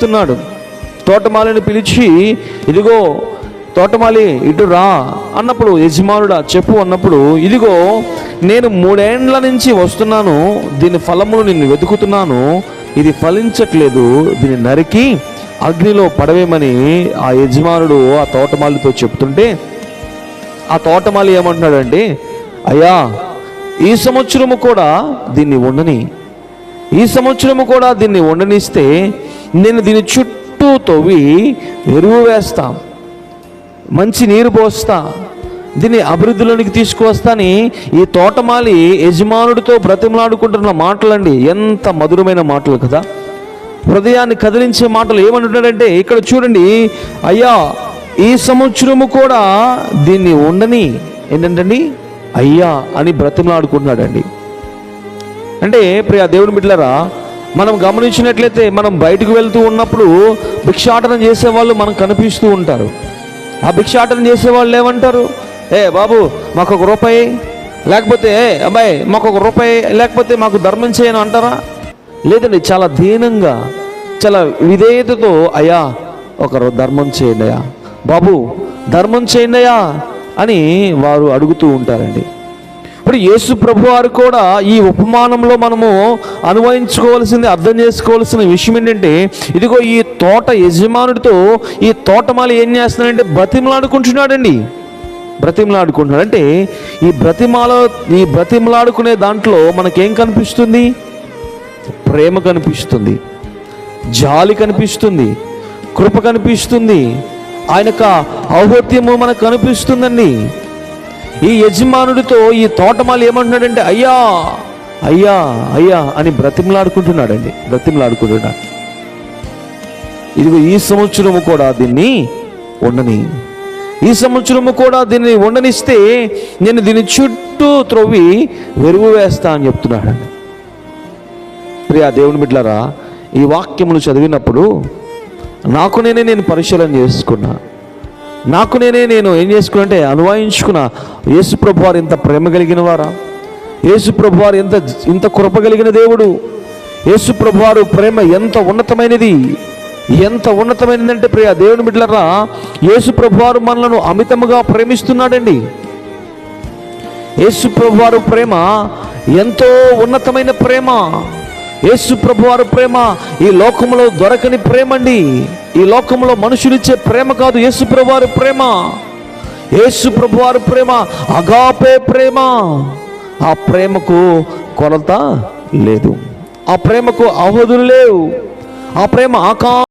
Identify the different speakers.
Speaker 1: పిలుస్తున్నాడు. తోటమాలిని పిలిచి, ఇదిగో తోటమాలి ఇటు రా అన్నప్పుడు, యజమానుడా చెప్పు అన్నప్పుడు, ఇదిగో నేను 3 ఏండ్ల నుంచి వస్తున్నాను, దీని ఫలమును నేను వెతుకుతున్నాను, ఇది ఫలించట్లేదు, దీన్ని నరికి అగ్నిలో పడవేమని ఆ యజమానుడు ఆ తోటమాలితో చెప్తుంటే, ఆ తోటమాలి ఏమంటున్నాడంటే, అయ్యా ఈ సంవత్సరము కూడా దీన్ని ఉండని, ఈ సంవత్సరము కూడా దీన్ని ఉండనిస్తే నేను దీని చుట్టూ తవ్వి ఎరువు వేస్తా, మంచి నీరు పోస్తా, దీన్ని అభివృద్ధిలోనికి తీసుకువస్తాని ఈ తోటమాలి యజమానుడితో బ్రతిమలాడుకుంటున్న మాటలండి. ఎంత మధురమైన మాటలు కదా, హృదయాన్ని కదిలించే మాటలు. ఏమంటున్నాడంటే ఇక్కడ చూడండి, అయ్యా ఈ సంవత్సరము కూడా దీన్ని ఉండని, ఏంటంటండి అయ్యా అని బ్రతిమలాడుకుంటున్నాడండి. అంటే ప్రియ దేవుని బిడ్డలారా, మనం గమనించినట్లయితే మనం బయటకు వెళ్తూ ఉన్నప్పుడు భిక్షాటన చేసేవాళ్ళు మనకు కనిపిస్తూ ఉంటారు. ఆ భిక్షాటన చేసేవాళ్ళు ఏమంటారు, ఏ బాబు మాకు 1 రూపాయి, లేకపోతే అబ్బాయి మాకు 1 రూపాయి, లేకపోతే మాకు ధర్మం చేయను అంటారా? లేదండి, చాలా దీనంగా, చాలా విధేయతతో, అయ్యా ఒక ధర్మం చేయండి అయ్యా, బాబు ధర్మం చేయండి అయ్యా అని వారు అడుగుతూ ఉంటారండి. ఇప్పుడు యేసు ప్రభు వారు కూడా ఈ ఉపమానంలో మనము అనుభవించుకోవాల్సింది, అర్థం చేసుకోవాల్సిన విషయం ఏంటంటే, ఇదిగో ఈ తోట యజమానుడితో ఈ తోటమాలి ఏం చేస్తున్నాడంటే బ్రతిమలాడుకుంటున్నాడండి. బ్రతిమలాడుకుంటున్నాడు అంటే ఈ బ్రతిమలాడుకునే దాంట్లో మనకేం కనిపిస్తుంది? ప్రేమ కనిపిస్తుంది, జాలి కనిపిస్తుంది, కృప కనిపిస్తుంది, ఆయన యొక్క ఔన్నత్యము మనకు కనిపిస్తుందండి. ఈ యజమానుడితో ఈ తోటమాలి ఏమంటున్నాడంటే, అయ్యా అయ్యా అయ్యా అని బ్రతిమలాడుకుంటున్నాడండి, బ్రతిమలాడుకుంటున్నాడు. ఇదిగో ఈ సంవత్సరము కూడా దీన్ని ఉండని, ఈ సంవత్సరము కూడా దీన్ని ఉండనిస్తే నేను దీని చుట్టూ త్రవ్వి వెరువు వేస్తా అని చెప్తున్నాడండి. ప్రియా దేవుని బిడ్డలారా, ఈ వాక్యములు చదివినప్పుడు నాకు నేను పరిశీలన చేసుకున్నా, నాకు నేను ఏం చేసుకున్నా అంటే అనుభవించుకున్నా. యేసు ప్రభు వారు ఎంత ప్రేమ కలిగిన వారా, యేసు ప్రభు వారు ఇంత కృప కలిగిన దేవుడు, యేసు ప్రభు వారు ప్రేమ ఎంత ఉన్నతమైనది, ఎంత ఉన్నతమైనదంటే ప్రియ దేవుని బిడ్డలారా, యేసు ప్రభు వారు మనలను అమితముగా ప్రేమిస్తున్నాడండి. యేసు ప్రభు వారు ప్రేమ ఎంతో ఉన్నతమైన ప్రేమ. యేసు ప్రభు వారి ప్రేమ ఈ లోకంలో దొరకని ప్రేమ అండి. ఈ లోకంలో మనుషులిచ్చే ప్రేమ కాదు యేసు ప్రభు వారి ప్రేమ. యేసు ప్రభు వారి ప్రేమ అగాపే ప్రేమ. ఆ ప్రేమకు కొరత లేదు, ఆ ప్రేమకు అవధులు లేవు, ఆ ప్రేమ